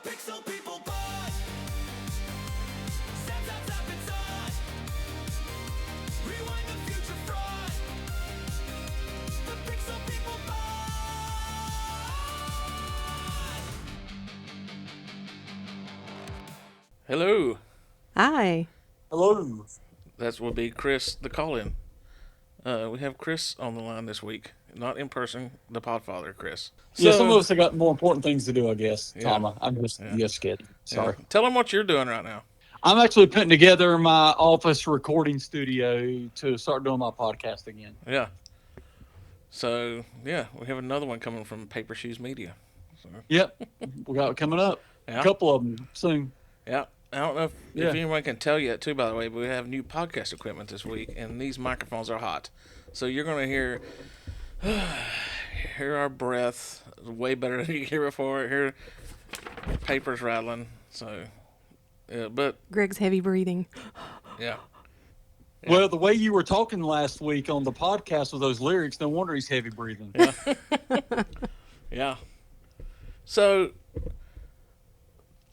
Pixel People Pod. Set up inside. Rewind the future fraud. The Pixel People Pod. Hello. Hi. Hello. That will be Chris, the call-in. We have Chris on the line this week. Not in person, the Podfather, Chris. Yeah, some of us have got more important things to do, I guess, Yeah. Tama. I'm just kidding. Sorry. Yeah. Tell him what you're doing right now. I'm actually putting together my office recording studio to start doing my podcast again. Yeah. So, yeah, we have another one coming from Paper Shoes Media. So, Yep. We got it coming up. yeah. A couple of them soon. Yeah. I don't know if Yeah. anyone can tell yet, too, by the way, but we have new podcast equipment this week, and these microphones are hot. So you're going to hear our breath way better than you hear before. Hear papers rattling. So, yeah, but, Greg's heavy breathing. yeah. Yeah. Well, the way you were talking last week on the podcast with those lyrics, no wonder he's heavy breathing. Yeah. So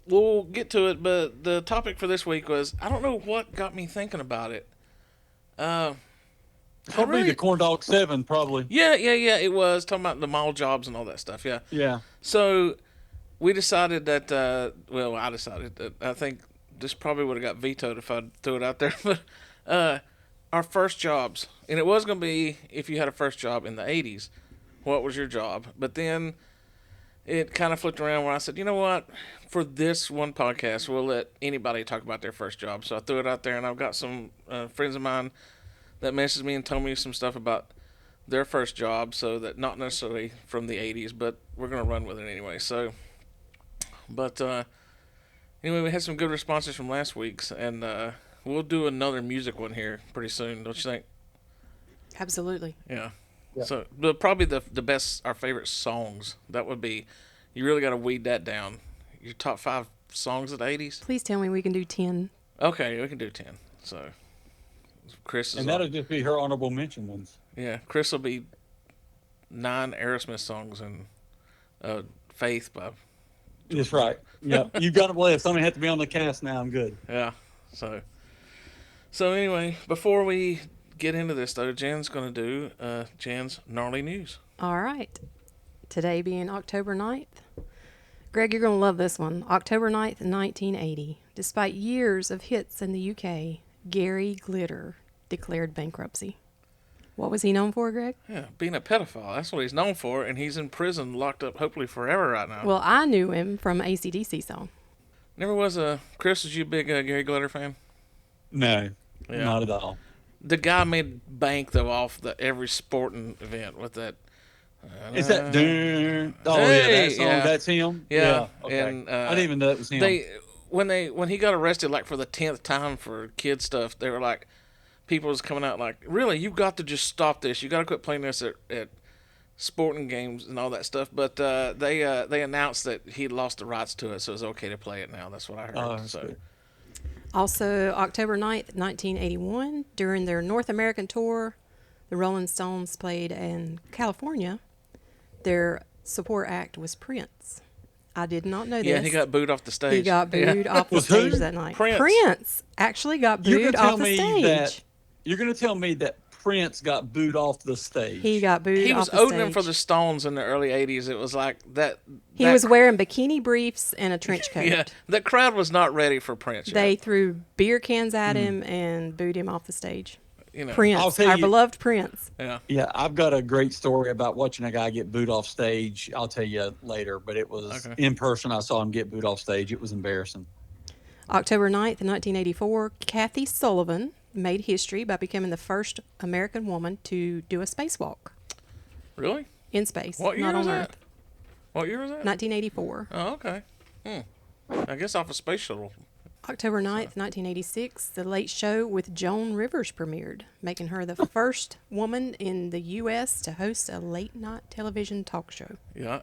we'll get to it, but the topic for this week was, I don't know what got me thinking about it. Probably the Corn Dog 7, probably. Yeah, it was talking about the mall jobs and all that stuff. Yeah. Yeah. So we decided that, I decided that I think this probably would have got vetoed if I threw it out there, but our first jobs, and it was going to be if you had a first job in the 80s, what was your job? But then it kind of flipped around where I said, you know what? For this one podcast, we'll let anybody talk about their first job. So I threw it out there, and I've got some friends of mine that messaged me and told me some stuff about their first job, so that not necessarily from the 80s, but we're going to run with it anyway. So, but anyway, we had some good responses from last week's, and we'll do another music one here pretty soon, don't you think? Absolutely. Yeah. Yeah. So, but probably the best, our favorite songs, that would be, you really got to weed that down. Your top 5 songs of the 80s? Please tell me we can do 10. Okay, we can do 10. So, Chris is And that'll just be her honorable mention ones. yeah, Chris will be 9 Aerosmith songs and Faith by, That's right. Yeah. You got to list. I don't have to be on the cast now. I'm good. yeah. So anyway, before we get into this, though, Jan's going to do Jan's Gnarly News. All right. Today being October 9th. Greg, you're going to love this one. October 9th, 1980. Despite years of hits in the UK, Gary Glitter declared bankruptcy. What was he known for, Greg? Yeah, being a pedophile. That's what he's known for, and he's in prison, locked up, hopefully forever right now. Well, I knew him from AC/DC song. Never was a... Chris, was you a big Gary Glitter fan? No, Yeah. not at all. The guy made bank, though, off every sporting event with that... Is that? Oh, Hey, yeah, that song. yeah. That's him. Yeah, Okay. and, I didn't even know it was him. When he got arrested, like, for the 10th time for kid stuff, they were like... People was coming out like, really, you've got to just stop this. You got to quit playing this at sporting games and all that stuff. But they announced that he lost the rights to it, so it's okay to play it now. That's what I heard. That's So good. Also, October 9th, 1981, during their North American tour, the Rolling Stones played in California. Their support act was Prince. I did not know this. yeah, he got booed off the stage. He got booed off the Was who? stage that night. Prince. Actually got You're booed gonna off tell the me stage. that you're going to tell me that Prince got booed off the stage. He got booed He off was the stage. opening for the Stones in the early '80s. It was like that. He that- was wearing bikini briefs and a trench coat. Yeah, the crowd was not ready for Prince. They Yet. threw beer cans at him and booed him off the stage. You know. I'll Prince, tell our you- beloved Prince. Yeah. Yeah, I've got a great story about watching a guy get booed off stage. I'll tell you later, but it was Okay. in person. I saw him get booed off stage. It was embarrassing. October 9th, 1984, Kathy Sullivan made history by becoming the first American woman to do a spacewalk Really? in space, What year not was on that? Earth. What year was that? 1984. Oh, okay. I guess off a space shuttle. October 9th, 1986, The Late Show with Joan Rivers premiered, making her the first woman in the U.S. to host a late-night television talk show. Yeah.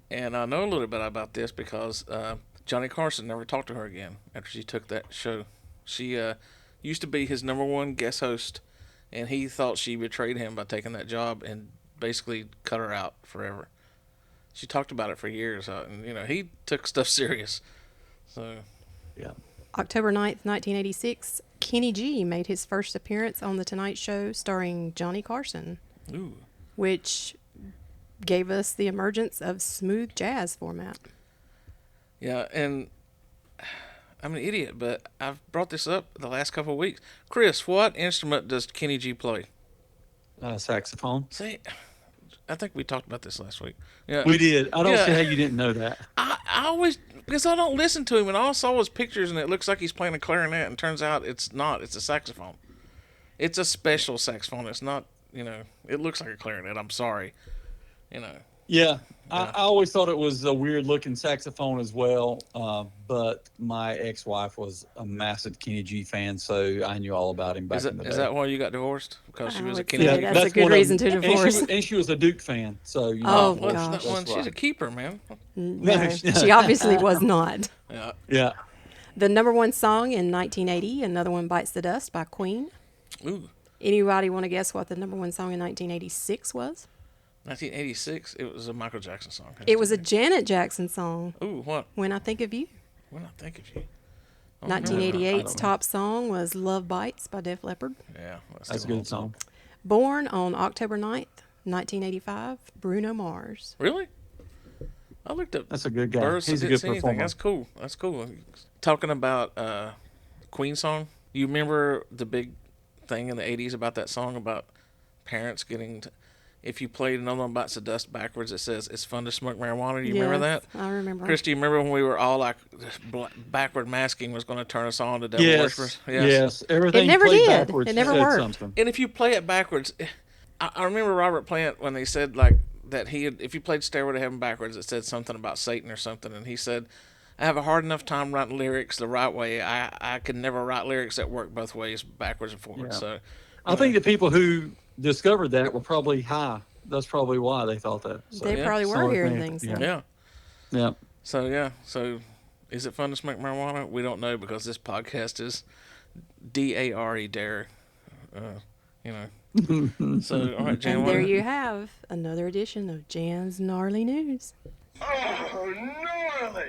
And I know a little bit about this because Johnny Carson never talked to her again after she took that show. She used to be his number one guest host, and he thought she betrayed him by taking that job and basically cut her out forever. she talked about it for years, and he took stuff serious. So Yeah. October 9th, 1986, Kenny G made his first appearance on The Tonight Show starring Johnny Carson, ooh, which gave us the emergence of smooth jazz format. yeah, and I'm an idiot, but I've brought this up the last couple of weeks. Chris, what instrument does Kenny G play? Saxophone. See, I think we talked about this last week. Yeah, We did. I don't Yeah. see how you didn't know that. I always, because I don't listen to him, and all I saw was pictures, and it looks like he's playing a clarinet, and turns out it's not. It's a saxophone. It's a special saxophone. It's not, it looks like a clarinet. I'm sorry. Yeah. I always thought it was a weird looking saxophone as well. But my ex-wife was a massive Kenny G fan, so I knew all about him back Is in the day. that why you got divorced? Because she I was a would Kenny say G? that's a good one of reason them. to And divorce. she was a Duke fan, so Oh, Well, gosh. that one, That's she's a right. keeper, man. No, she obviously was not. Yeah. Yeah. The number one song in 1980, Another One Bites the Dust by Queen. Ooh, Anybody want to guess what the number one song in 1986 was? 1986. It was a Michael Jackson song. It was a Janet Jackson song, Ooh, what? When I Think of You. When I think of you. Oh, 1988's know. top song was Love Bites by Def Leppard. Yeah, That's a good song. Born on October 9th, 1985, Bruno Mars. Really? I looked up That's a good guy. births. He's I a didn't good see anything. performer. That's cool. That's cool. Talking about Queen song. You remember the big thing in the 80s about that song about parents getting... if you played Another One Bites the Dust backwards, it says, it's fun to smoke marijuana. Do you remember that? Yes, I remember. Chris, do you remember when we were all like, backward masking was going to turn us on to devil Yes. worshippers? Yes. Everything It never played did. backwards It never said worked. something. And if you play it backwards, I remember Robert Plant when they said like that if you played Stairway to Heaven backwards, it said something about Satan or something, and he said, I have a hard enough time writing lyrics the right way. I can never write lyrics that work both ways, backwards and forwards. Yeah. So I think the people who discovered that were probably high. That's probably why they thought that. So, They yeah. probably were Solid hearing thing. things. Yeah. then. yeah. yeah. So is it fun to smoke marijuana? We don't know because this podcast is DARE dare. So all right, Jan. And what- there you have another edition of Jan's Gnarly News.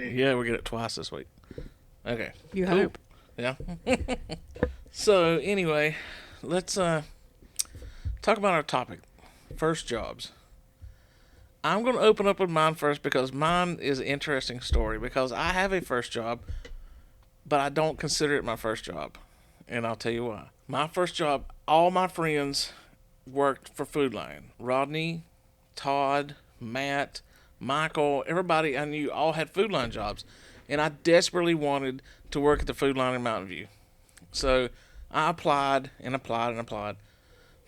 Yeah, we get it twice this week. Okay. You Cool. hope. Yeah. So anyway, let's talk about our topic. First jobs. I'm going to open up with mine first because mine is an interesting story because I have a first job, but I don't consider it my first job. And I'll tell you why. My first job, all my friends worked for Food Lion. Rodney, Todd, Matt, Michael, everybody I knew all had Food Lion jobs. And I desperately wanted to work at the Food Lion in Mountain View. So I applied and applied and applied.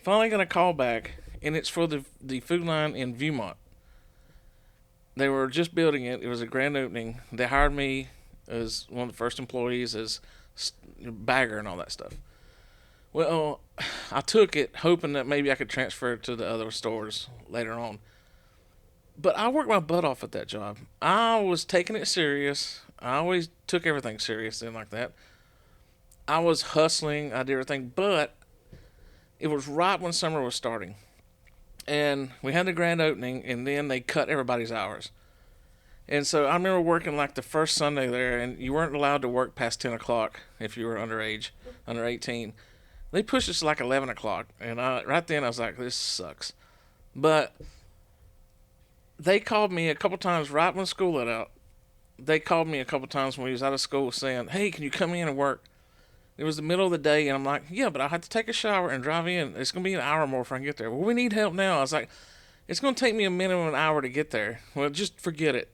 Finally got a call back, and it's for the Food Lion in Viewmont. They were just building it. It was a grand opening. They hired me as one of the first employees as bagger and all that stuff. Well, I took it hoping that maybe I could transfer it to the other stores later on. But I worked my butt off at that job. I was taking it serious. I always took everything serious and like that. I was hustling. I did everything. But it was right when summer was starting. And we had the grand opening, and then they cut everybody's hours. And so I remember working like the first Sunday there, and you weren't allowed to work past 10 o'clock if you were underage, under 18. They pushed us to like 11 o'clock. And right then I was like, this sucks. But they called me a couple times right when school let out. They called me a couple times when we was out of school saying, hey, can you come in and work? It was the middle of the day, and I'm like, yeah, but I have to take a shower and drive in. It's going to be an hour more before I can get there. Well, we need help now. I was like, it's going to take me a minimum of an hour to get there. Well, just forget it.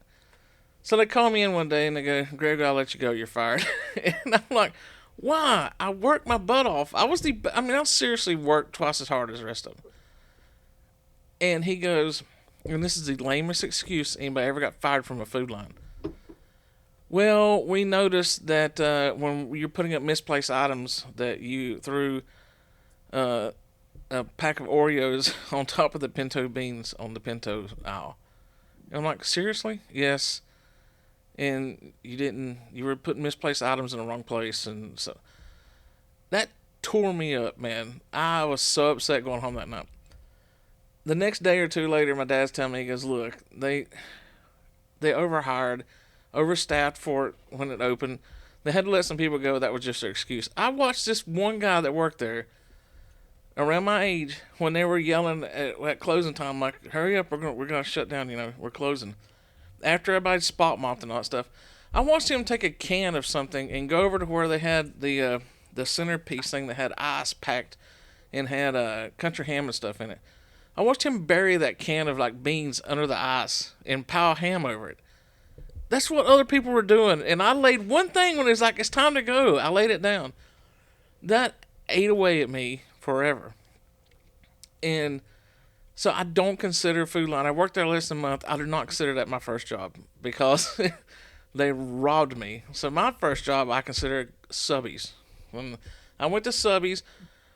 So they call me in one day, and they go, Greg, I'll let you go. You're fired. And I'm like, why? I worked my butt off. I seriously worked twice as hard as the rest of them. And he goes, and this is the lamest excuse anybody ever got fired from a Food Line. Well, we noticed that when you're putting up misplaced items that you threw a pack of Oreos on top of the pinto beans on the pinto aisle. And I'm like, seriously? Yes. And you were putting misplaced items in the wrong place. And so that tore me up, man. I was so upset going home that night. The next day or two later, my dad's telling me, he goes, look, They overhired, overstaffed for it when it opened. They had to let some people go. That was just their excuse. I watched this one guy that worked there around my age when they were yelling at closing time, like, hurry up, we're gonna shut down, we're closing. After everybody spot mopped and all that stuff, I watched him take a can of something and go over to where they had the centerpiece thing that had ice packed and had country ham and stuff in it. I watched him bury that can of like beans under the ice and pile ham over it. That's what other people were doing, and I laid one thing when it's like it's time to go. I laid it down. That ate away at me forever. And so I don't consider Food Line. I worked there less than a month. I do not consider that my first job because they robbed me. So my first job I consider Subbies. When I went to Subbies,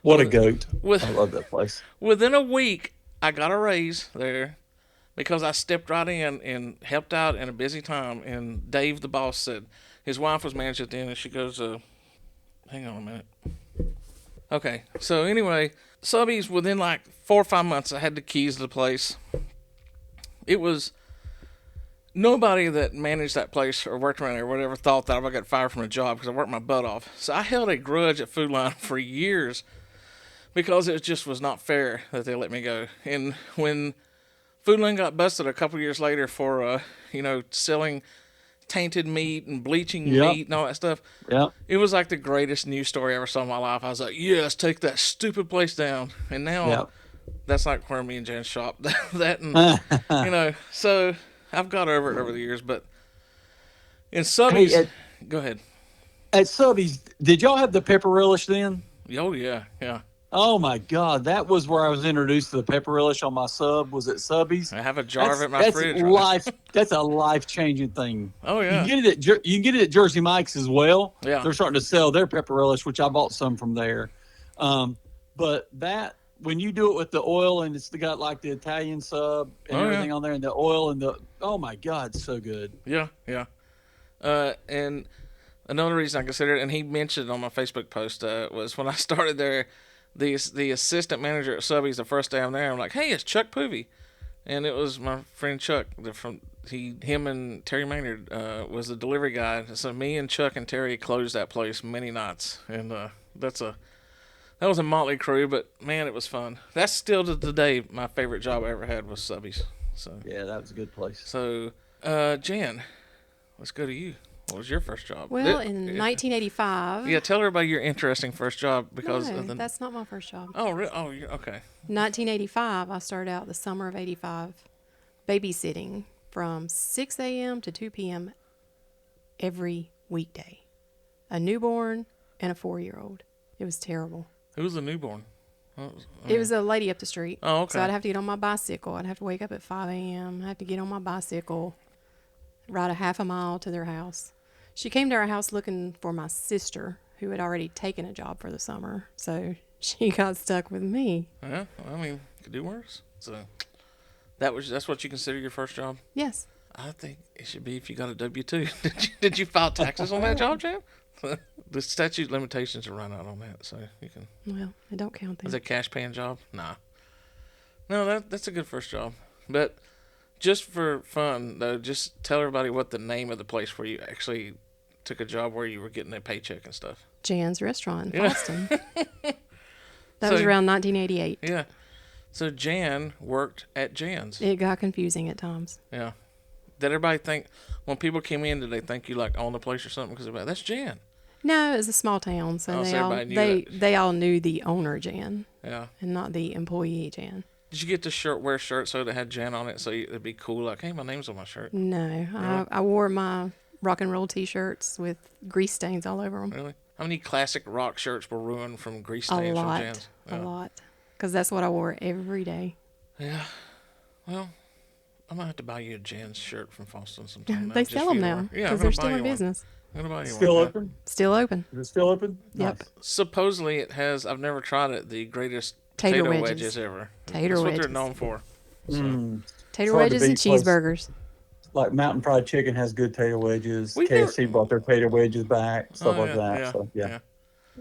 What a goat. with I love that place. within a week I got a raise there because I stepped right in and helped out in a busy time. And Dave, the boss, said his wife was manager then, and she goes, hang on a minute. Okay, so anyway, Subbies, within like 4 or 5 months, I had the keys to the place. It was nobody that managed that place or worked around there or whatever thought that I got fired from a job because I worked my butt off. So I held a grudge at Food Line for years because it just was not fair that they let me go. And when Food Line got busted a couple years later for, selling tainted meat and bleaching Yep. meat and all that stuff, Yeah. it was like the greatest news story I ever saw in my life. I was like, yes, take that stupid place down. And now Yep. that's like where me and Jan shop. That and, so I've got over it over the years. But in Subbies, Hey, go ahead. At Subbies, did y'all have the pepper relish then? Oh, yeah, yeah. Oh my God, that was where I was introduced to the pepper relish on my sub. Was at Subbies. I have a jar of it in my That's fridge. Right life. That's a life-changing thing. now. Oh, You yeah. can get it at you can get it at Jersey Mike's as well. Yeah. They're starting to sell their pepper relish, which I bought some from there. But that when you do it with the oil and it's got like the Italian sub and Oh, yeah. everything on there and the oil and the oh my God, so good. Yeah, yeah. And another reason I consider it, and he mentioned on my Facebook post, was when I started there, the assistant manager at Subbies, the first day I'm there, I'm like, hey, it's Chuck Poovey. And it was my friend Chuck him and Terry Maynard was the delivery guy. So me and Chuck and Terry closed that place many nights, and that was a motley crew, but man, it was fun. That's still to today my favorite job I ever had was Subbies. So Yeah, that was a good place. so Jan, let's go to you. What was your first job? Well, in 1985. Yeah, tell everybody your interesting first job because No, of the. that's not my first job. Oh, really? Oh, okay. 1985, I started out the summer of 85 babysitting from 6 a.m. to 2 p.m. every weekday. A newborn and a 4-year-old. It was terrible. Who was the newborn? It was a lady up the street. Oh, okay. So I'd have to get on my bicycle. I'd have to wake up at 5 a.m. I'd have to get on my bicycle, ride a half a mile to their house. She came to our house looking for my sister, who had already taken a job for the summer. So she got stuck with me. Yeah, I mean, could do worse. So that's what you consider your first job? Yes. I think it should be if you got a W-2. Did you file taxes on that job, Jan? The statute of limitations are run out on that, so you can. Well, I don't count Was that. it a cash paying job? Nah. No, that's a good first job. But just for fun, though, just tell everybody what the name of the place where you actually took a job where you were getting a paycheck and stuff. Jan's Restaurant in Yeah. Boston. That was So- around 1988. Yeah. So Jan worked at Jan's. It got confusing at times. Yeah. Did everybody think, when people came in, did they think you like owned the place or something? Because that's Jan. No, it was a small town, so Oh, so they all everybody knew they all knew the owner Jan Yeah. and not the employee Jan. Did you get to wear shirts so that had Jan on it so it'd be cool? Like, hey, my name's on my shirt. No, I wore my rock and roll T-shirts with grease stains all over them. Really? How many classic rock shirts were ruined from grease A stains from lot, Jan's? a Yeah. lot, because that's what I wore every day. Yeah. Well, I might have to buy you a Jan's shirt from Foston sometime. They just sell for them you to now wear. Yeah, because I'm they're gonna still buy in you one. business, I'm gonna buy you Still one. open? still open. Is it still open? Yep. Nice. Supposedly it has. I've never tried it. The greatest Tater potato wedges. ever. Tater That's what wedges. they're known for. Mm. Tater hard to wedges and beat, plus- cheeseburgers. Like Mountain Fried Chicken has good tater wedges. We've KFC brought their tater wedges back, stuff Oh, like that. Yeah, So yeah.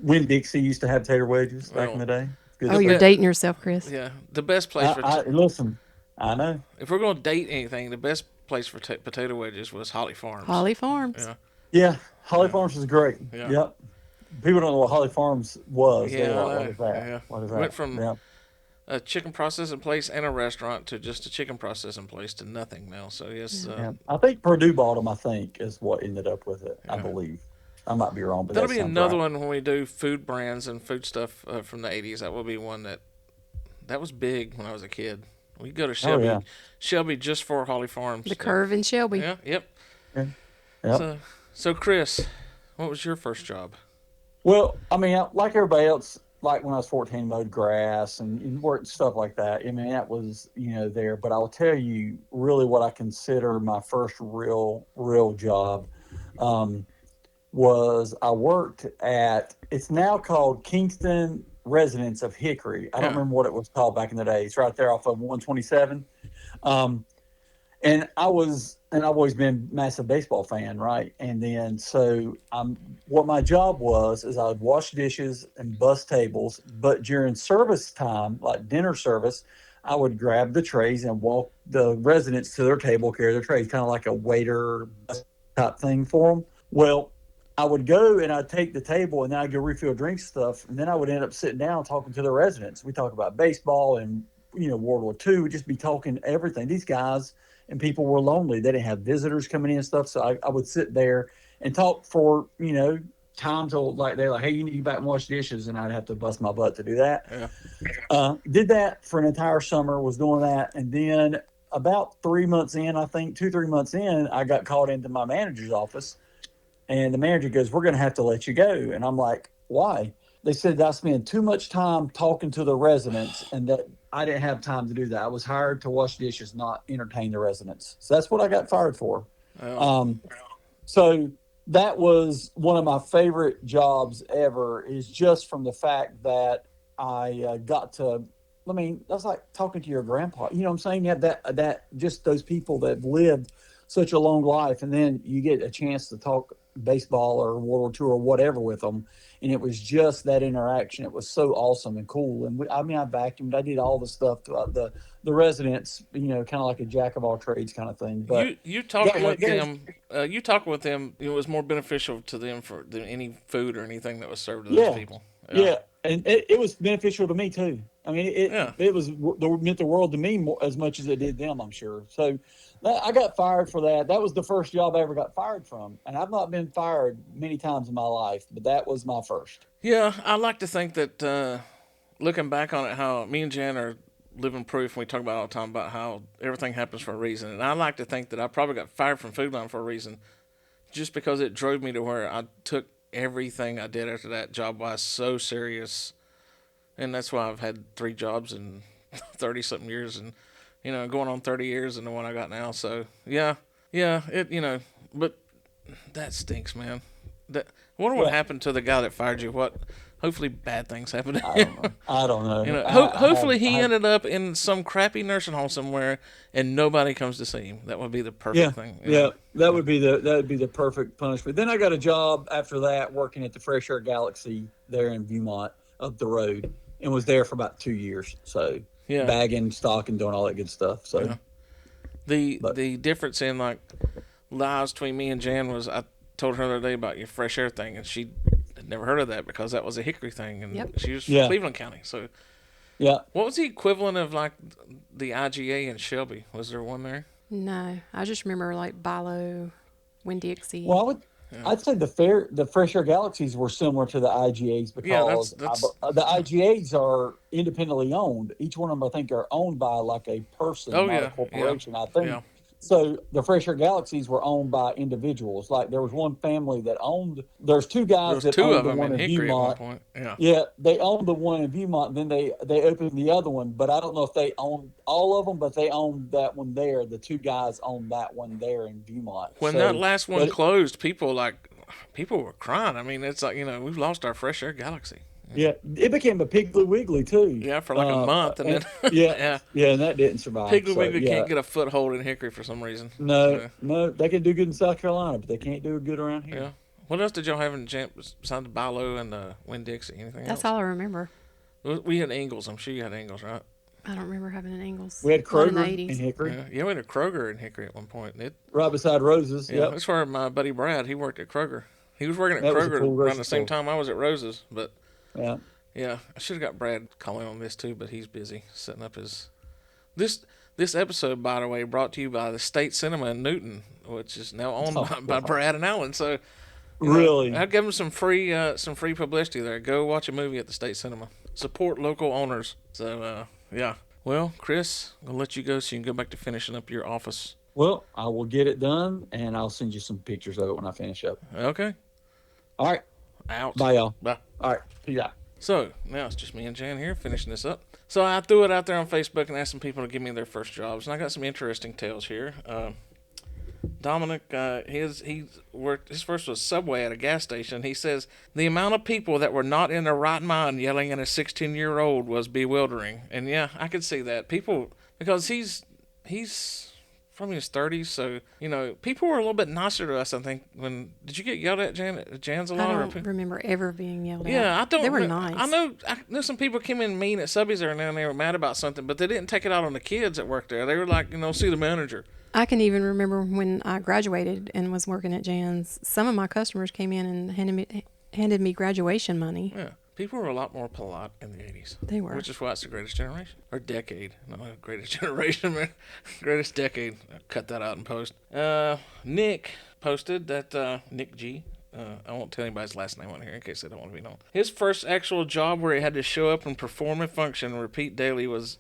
Win Dixie used to have tater wedges back in the day. Good Oh, you're best- dating yourself, Chris. Yeah. The best place for listen, I know. if we're gonna date anything, the best place for potato wedges was Holly Farms. Holly Farms. Yeah. Yeah, Holly Farms is great. Yeah. Yep. People don't know what Holly Farms was. They're Yeah, like, I what know. is that? Yeah. What is Went that? from Yeah. a chicken processing place and a restaurant to just a chicken processing place to nothing now. So yes, Yeah. I think Purdue bought them, I think, is what ended up with it, I Yeah. believe. I might be wrong, but that'll that be sounds another right. one when we do food brands and food stuff from the '80s. That will be one that was big when I was a kid. We go to Shelby, yeah. Shelby just for Holly Farms. The Curve in Shelby. Yeah, yep. Yeah. Yep. So Chris, what was your first job? Well, I mean, like everybody else, like when I was 14, mowed grass and worked stuff like that. I mean, that was, there. But I'll tell you, really, what I consider my first real job was I worked at, it's now called Kingston Residence of Hickory. I don't Yeah. remember what it was called back in the day. It's right there off of 127. And I've always been a massive baseball fan, right? And then what my job was is I would wash dishes and bus tables, but during service time, like dinner service, I would grab the trays and walk the residents to their table, carry their trays, kind of like a waiter type thing for them. Well, I would go and I'd take the table and then I'd go refill drinks stuff, and then I would end up sitting down talking to the residents. We talk about baseball and World War II. We'd just be talking everything. These guys and people were lonely. They didn't have visitors coming in and stuff. So I would sit there and talk for, time till like they're like, hey, you need to get back and wash dishes, and I'd have to bust my butt to do that. Yeah. Did that for an entire summer, was doing that. And then about 3 months in, I think 2-3 months in, I got called into my manager's office, and the manager goes, we're going to have to let you go. And I'm like, why? They said that I spend too much time talking to the residents and that I didn't have time to do that. I was hired to wash dishes, not entertain the residents. So that's what I got fired for. Oh. So that was one of my favorite jobs ever, is just from the fact that I got to, that's like talking to your grandpa. You know what I'm saying? You have that just those people that have lived such a long life, and then you get a chance to talk baseball or World War II or whatever with them. And it was just that interaction. It was so awesome and cool. And I vacuumed. I did all the stuff throughout the residents, kind of like a jack of all trades kind of thing. But you talking with yeah. them? You talking with them? It was more beneficial to them than any food or anything that was served to those people. Yeah, and it was beneficial to me too. I mean, it meant the world to me more, as much as it did them, I'm sure. So I got fired for that. That was the first job I ever got fired from, and I've not been fired many times in my life, but that was my first. Yeah, I like to think that looking back on it, how me and Jan are living proof. We talk about all the time about how everything happens for a reason, and I like to think that I probably got fired from Food Line for a reason, just because it drove me to where I took everything I did after that job-wise so serious. And that's why I've had 3 jobs in 30-something years, and, going on 30 years in the one I got now. So, yeah, but that stinks, man. I wonder what happened to the guy that fired you. Hopefully bad things happened to him. I don't know. Hopefully he ended up in some crappy nursing home somewhere and nobody comes to see him. That would be the perfect thing. Yeah, that would be the perfect punishment. Then I got a job after that working at the Fresh Air Galaxy there in Viewmont up the road, and was there for about 2 years. So bagging, stocking, doing all that good stuff. So the difference in like lives between me and Jan was, I told her the other day about your Fresh Air thing, and she had never heard of that because that was a Hickory thing, and she was from Cleveland County. So what was the equivalent of like the IGA in Shelby? Was there one there? No, I just remember like Bilo, Winn-Dixie. Well, I'd say the Fresh Air Galaxies were similar to the IGAs because the IGAs are independently owned. Each one of them, I think, are owned by like a person, not a corporation. I think. Yeah. So the Fresh Air Galaxies were owned by individuals. Like there was one family that owned. There's 2 guys that owned the one in Viewmont. At one point. Yeah, they owned the one in Viewmont. Then they opened the other one, but I don't know if they owned all of them. But they owned that one there. The 2 guys owned that one there in Viewmont. When that last one closed, people were crying. I mean, it's like, we've lost our Fresh Air Galaxy. Yeah, it became a Piggly Wiggly too. Yeah, for like a month, and then and that didn't survive. Piggly Wiggly can't get a foothold in Hickory for some reason. No, they can do good in South Carolina, but they can't do good around here. Yeah. What else did y'all have in besides Bilo and Winn-Dixie? Anything That's else? all I remember. We had Ingles. I'm sure you had Ingles, right? I don't remember having an Ingles. We had Not in the Kroger in 80s. Hickory, Yeah, we had a Kroger in Hickory at one point. right beside Roses. Yeah, Yep. that's where my buddy Brad, he worked at Kroger. He was working at That was a Kroger cool around grocery the same store. time I was at Rose's. But Yeah. yeah, I should have got Brad calling on this too, but he's busy setting up his. This episode, by the way, brought to you by the State Cinema in Newton, which is now owned Oh, by wow. Brad and Alan. So you know, Really? I'd give them some free publicity there. Go watch a movie at the State Cinema. Support local owners. So yeah. Well, Chris, I'll let you go so you can go back to finishing up your office. Well, I will get it done, and I'll send you some pictures of it when I finish up. Okay. All right. Out. Bye, y'all. Bye. All right. Peace out. So now it's just me and Jan here finishing this up. So I threw it out there on Facebook and asked some people to give me their first jobs, and I got some interesting tales here. Dominic, he worked. His first was Subway at a gas station. He says the amount of people that were not in their right mind yelling at a 16-year-old was bewildering. And yeah, I could see that. People, because he's from his 30s, so you know people were a little bit nicer to us. I think when did you get yelled at, Jan's a lot? I or don't remember ever being yelled at. Yeah, I don't. They were re- nice. I know some people came in mean at Subbies there and then they were mad about something, but they didn't take it out on the kids that worked there. They were like, see the manager. I can even remember when I graduated and was working at Jan's. Some of my customers came in and handed me graduation money. Yeah, people were a lot more polite in the 80s. They were. Which is why it's the greatest generation. Or decade. Not the greatest generation, man. Greatest decade. I'll cut that out in post. Nick posted that, Nick G. I won't tell anybody's last name on here in case they don't want to be known. His first actual job where he had to show up and perform a function and repeat daily was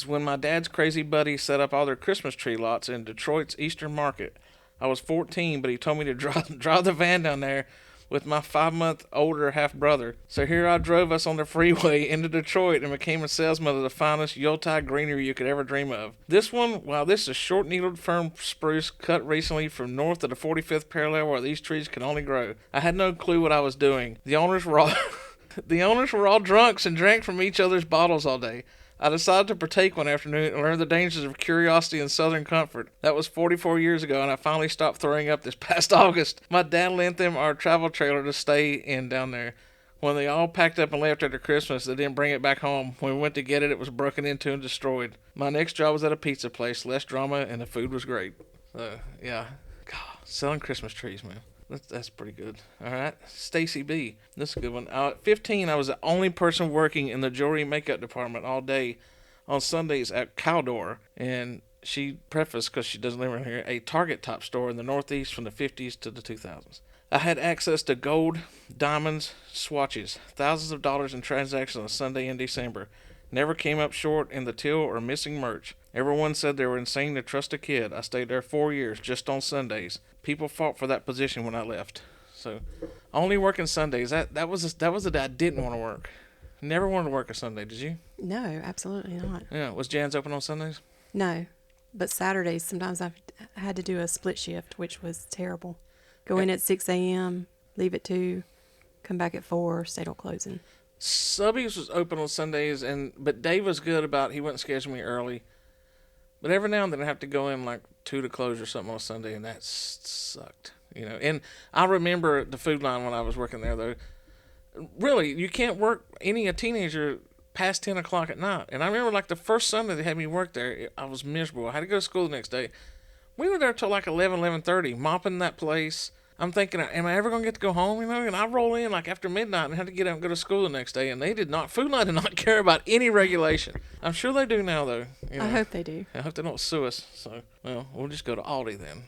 when my dad's crazy buddy set up all their Christmas tree lots in Detroit's Eastern Market. I was 14, but he told me to drive the van down there with my 5-month older half brother. So here I drove us on the freeway into Detroit and became a salesman of the finest Yuletide greenery you could ever dream of. This one, this is short needled firm spruce cut recently from north of the 45th parallel where these trees can only grow. I had no clue what I was doing. The owners were all drunks and drank from each other's bottles all day. I decided to partake one afternoon and learn the dangers of curiosity and southern comfort. That was 44 years ago, and I finally stopped throwing up this past August. My dad lent them our travel trailer to stay in down there. When they all packed up and left after Christmas, they didn't bring it back home. When we went to get it, it was broken into and destroyed. My next job was at a pizza place, less drama, and the food was great. Yeah. God, selling Christmas trees, man. That's pretty good. All right. Stacy B. This is a good one. At 15, I was the only person working in the jewelry and makeup department all day on Sundays at Caldor. And she prefaced, because she doesn't live around here, a Target top store in the Northeast from the 50s to the 2000s. I had access to gold, diamonds, swatches, thousands of dollars in transactions on Sunday in December. Never came up short in the till or missing merch. Everyone said they were insane to trust a kid. I stayed there 4 years just on Sundays. People fought for that position when I left. So, only working Sundays. That was the day I didn't want to work. Never wanted to work a Sunday. Did you? No, absolutely not. Yeah. Was Jan's open on Sundays? No, but Saturdays sometimes I've had to do a split shift, which was terrible. Go in at 6 a.m., leave at 2, come back at 4, stay till closing. Subbies was open on Sundays, but Dave was good about he wouldn't schedule me early. But every now and then I have to go in like 2 to close or something on Sunday, and that sucked. And I remember the Food Line when I was working there, though. Really, you can't work a teenager past 10 o'clock at night. And I remember like the first Sunday they had me work there, I was miserable. I had to go to school the next day. We were there till like 11:30, mopping that place. I'm thinking, am I ever going to get to go home, And I roll in like after midnight and had to get up and go to school the next day. And Food Line did not care about any regulation. I'm sure they do now, though. I hope they do. I hope they don't sue us. So, we'll just go to Aldi then.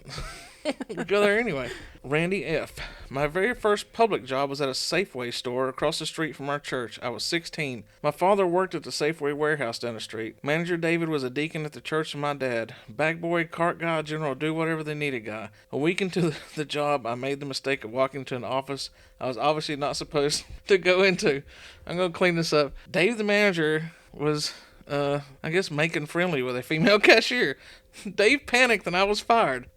We'll go there anyway. Randy F. My very first public job was at a Safeway store across the street from our church. I was 16. My father worked at the Safeway warehouse down the street. Manager David was a deacon at the church of my dad. Bag boy, cart guy, general do whatever they needed guy. A week into the job, I made the mistake of walking into an office I was obviously not supposed to go into. I'm going to clean this up. Dave, the manager, was I guess making friendly with a female cashier. Dave panicked and I was fired.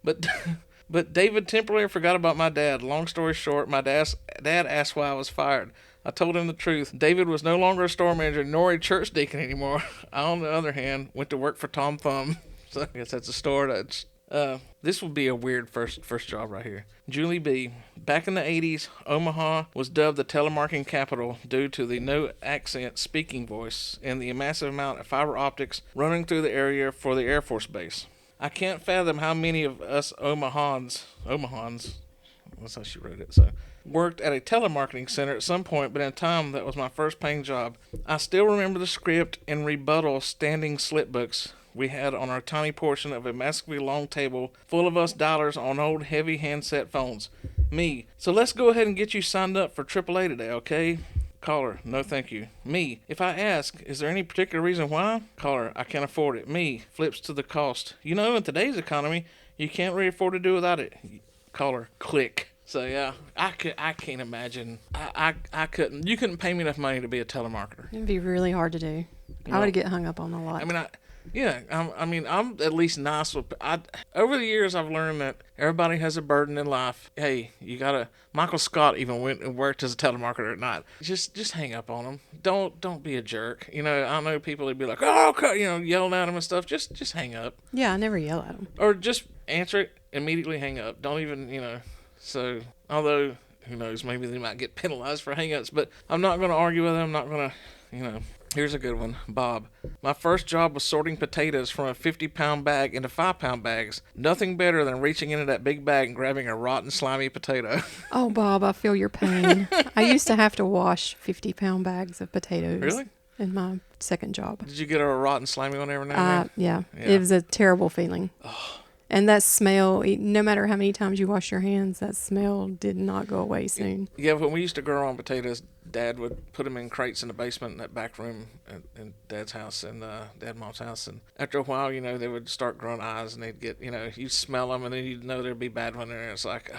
But David temporarily forgot about my dad. Long story short, my dad asked why I was fired. I told him the truth. David was no longer a store manager nor a church deacon anymore. I, on the other hand, went to work for Tom Thumb. So I guess that's a store that's This will be a weird first job right here. Julie B. Back in the 80s, Omaha was dubbed the telemarketing capital due to the no accent speaking voice and the massive amount of fiber optics running through the area for the Air Force Base. I can't fathom how many of us Omahans, that's how she wrote it, so, worked at a telemarketing center at some point, but in time that was my first paying job. I still remember the script and rebuttal standing slip books we had on our tiny portion of a massively long table full of us dialers on old heavy handset phones. Me, so let's go ahead and get you signed up for AAA today, okay? Caller, no thank you. Me, if I ask, is there any particular reason why? Caller, I can't afford it. Me, flips to the cost. You know, in today's economy, you can't really afford to do without it. Caller, click. So yeah, I can't imagine. I couldn't. You couldn't pay me enough money to be a telemarketer. It'd be really hard to do. I No. would get hung up on a lot. I mean, I'm at least nice with. Over the years, I've learned that everybody has a burden in life. Hey, you gotta. Michael Scott even went and worked as a telemarketer at night. Just hang up on them. Don't be a jerk. You know, I know people would be like, oh, okay, yelling at them and stuff. Just hang up, Yeah, I never yell at them. or just answer it immediately. Hang up. Don't even. So although who knows, maybe they might get penalized for hang-ups, but I'm not going to argue with them. I'm not going to. Here's a good one. Bob. My first job was sorting potatoes from a 50-pound bag into 5-pound bags. Nothing better than reaching into that big bag and grabbing a rotten, slimy potato. Oh, Bob, I feel your pain. I used to have to wash 50-pound bags of potatoes. Really? In my second job. Did you get a rotten, slimy one every now and then? Yeah. Yeah. It was a terrible feeling. And that smell, no matter how many times you wash your hands, that smell did not go away soon. Yeah, when we used to grow our own potatoes, Dad would put them in crates in the basement in that back room in Dad's house and Dad and Mom's house. And after a while, they would start growing eyes and they'd get, you'd smell them and then you'd know there'd be bad one in there. It's like,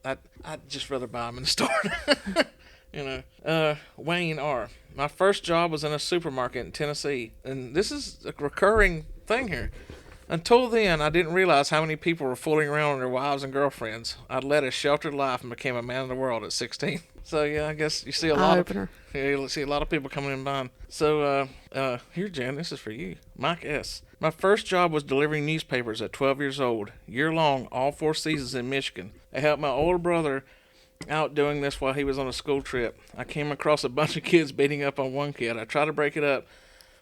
I'd just rather buy them in the store. Wayne R. My first job was in a supermarket in Tennessee. And this is a recurring thing here. Until then, I didn't realize how many people were fooling around with their wives and girlfriends. I'd led a sheltered life and became a man of the world at 16. So yeah, I guess you see a lot Eye-opener. you see a lot of people coming in buying. So here, Jan, this is for you. Mike S. My first job was delivering newspapers at 12 years old, year long, all 4 seasons in Michigan. I helped my older brother out doing this while he was on a school trip. I came across a bunch of kids beating up on one kid. I tried to break it up,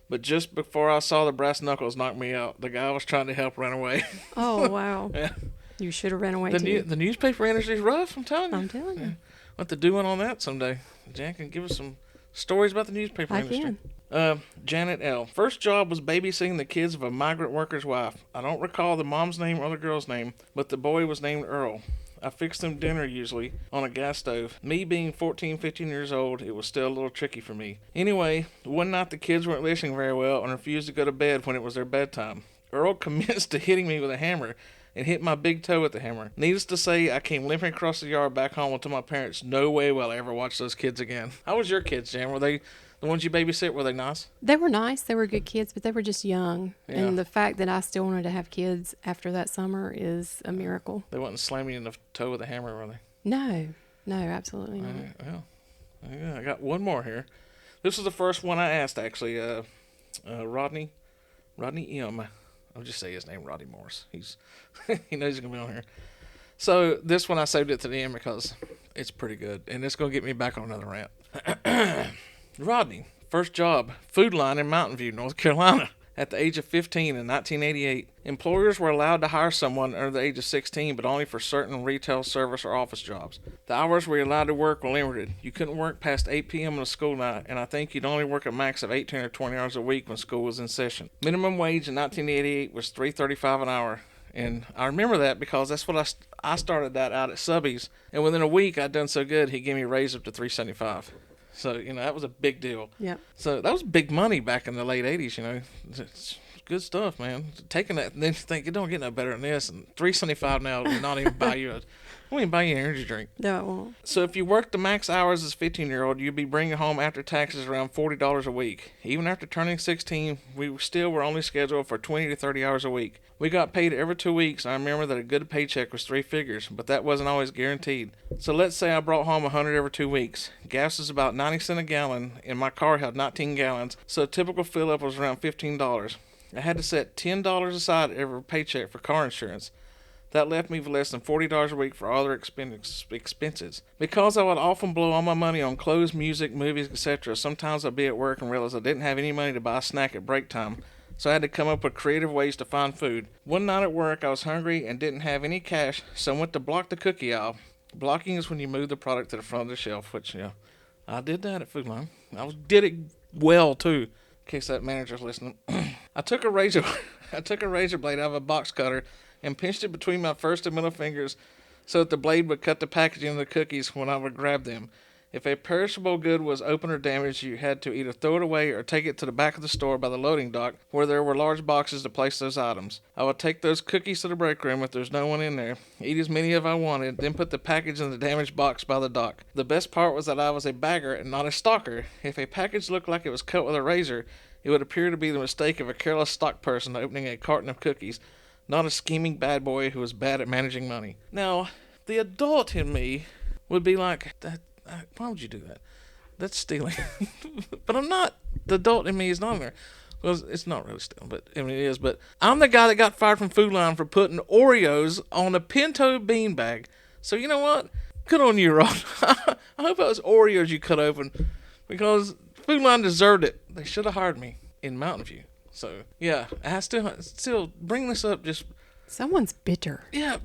but just before I saw the brass knuckles knock me out, the guy I was trying to help ran away. Oh, wow. Yeah. You should have ran away too. The newspaper industry's rough, I'm telling you. I'm telling you. We'll have to do one on that someday. Jan can give us some stories about the newspaper I industry. can. Janet L. First job was babysitting the kids of a migrant worker's wife. I don't recall the mom's name or the girl's name, but the boy was named Earl. I fixed them dinner usually on a gas stove. Me being 14, 15 years old, it was still a little tricky for me. Anyway, one night the kids weren't listening very well and refused to go to bed when it was their bedtime. Earl commenced to hitting me with a hammer and hit my big toe with the hammer. Needless to say, I came limping across the yard back home and told my parents, no way will I ever watch those kids again. How was your kids, Jan? Were they the ones you babysit? Were they nice? They were nice. They were good kids, but they were just young. Yeah. And the fact that I still wanted to have kids after that summer is a miracle. They wouldn't slam you in the toe with a hammer, were they? No, absolutely not. Well, yeah, I got one more here. This was the first one I asked, actually. Rodney M. I'll just say his name, Rodney Morris. He knows he's going to be on here. So this one I saved it to the end because it's pretty good, and it's going to get me back on another rant. Rodney, first job, Food Line in Mountain View, North Carolina. At the age of 15 in 1988, employers were allowed to hire someone under the age of 16, but only for certain retail, service, or office jobs. The hours we were allowed to work were limited. You couldn't work past 8 p.m. on a school night, and I think you'd only work a max of 18 or 20 hours a week when school was in session. Minimum wage in 1988 was $3.35 an hour, and I remember that because that's what I started that out at Subby's, and within a week I'd done so good he gave me a raise up to $3.75. So, that was a big deal. Yep. So that was big money back in the late 80s, It's good stuff, man. Taking that and then you think it don't get no better than this, and $3.75 now will not even buy you won't even buy you an energy drink. No, it won't. So if you worked the max hours as a 15-year-old, you'd be bringing home after taxes around $40 a week. Even after turning 16, we still were only scheduled for 20 to 30 hours a week. We got paid every 2 weeks. I remember that a good paycheck was 3 figures, but that wasn't always guaranteed. So let's say I brought home 100 every 2 weeks. Gas is about 90 cents a gallon, and my car held 19 gallons, so a typical fill-up was around $15. I had to set $10 aside every paycheck for car insurance. That left me with less than $40 a week for other expenses. Because I would often blow all my money on clothes, music, movies, etc., sometimes I'd be at work and realize I didn't have any money to buy a snack at break time, so I had to come up with creative ways to find food. One night at work, I was hungry and didn't have any cash, so I went to block the cookie aisle. Blocking is when you move the product to the front of the shelf, which, I did that at Food Line. Did it well, too, in case that manager's listening. I took a razor blade out of a box cutter and pinched it between my first and middle fingers so that the blade would cut the packaging of the cookies when I would grab them. If a perishable good was open or damaged, you had to either throw it away or take it to the back of the store by the loading dock where there were large boxes to place those items. I would take those cookies to the break room if there's no one in there, eat as many as I wanted, then put the package in the damaged box by the dock. The best part was that I was a bagger and not a stalker. If a package looked like it was cut with a razor, it would appear to be the mistake of a careless stock person opening a carton of cookies, not a scheming bad boy who was bad at managing money. Now, the adult in me would be like, why would you do that? That's stealing. But I'm not. The adult in me is not in there. Well, it's not really stealing, but I mean it is. But I'm the guy that got fired from Food Line for putting Oreos on a pinto bean bag. So you know what? Good on you, Rod. I hope it was Oreos you cut open, because Food Line deserved it. They should have hired me in Mountain View. So yeah, I still bring this up. Just Someone's bitter. yeah,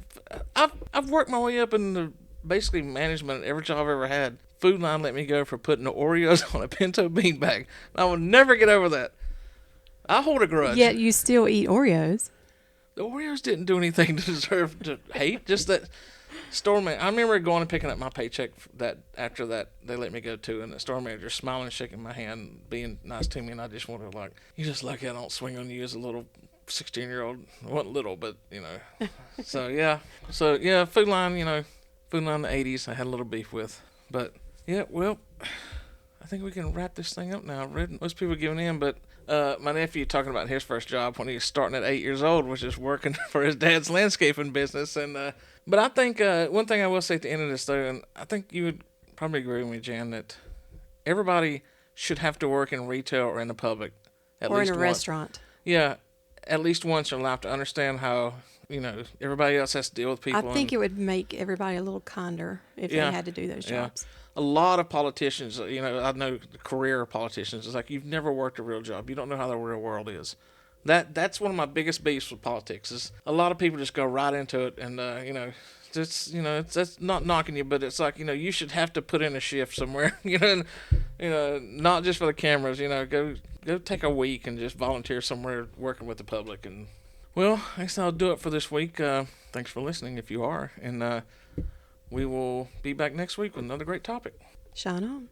I've worked my way up in the basically management at every job I've ever had. Food Line let me go for putting the Oreos on a pinto bean bag. I will never get over that. I hold a grudge. Yet you still eat Oreos. The Oreos didn't do anything to deserve to hate. Just that store man. I remember going and picking up my paycheck that after that they let me go too, and the store manager smiling and shaking my hand, being nice to me, and I just wanted to you just lucky I don't swing on you as a little 16-year-old. I wasn't little, but So yeah, Food Line, Food Line in the 80s, I had a little beef with. But, yeah, well, I think we can wrap this thing up now. Most people are giving in, but my nephew talking about his first job when he was starting at 8 years old was just working for his dad's landscaping business. But I think one thing I will say at the end of this, though, and I think you would probably agree with me, Jan, that everybody should have to work in retail or in the public. Or in a restaurant. Yeah, at least once in life to understand how everybody else has to deal with people. I think it would make everybody a little kinder if they had to do those jobs. A lot of politicians, I know career politicians, it's like you've never worked a real job. You don't know how the real world is. That's one of my biggest beefs with politics is a lot of people just go right into it and, that's not knocking you, but it's like, you should have to put in a shift somewhere, not just for the cameras, go take a week and just volunteer somewhere working with the public. And well, I guess I'll do it for this week. Thanks for listening if you are. And we will be back next week with another great topic. Shine on.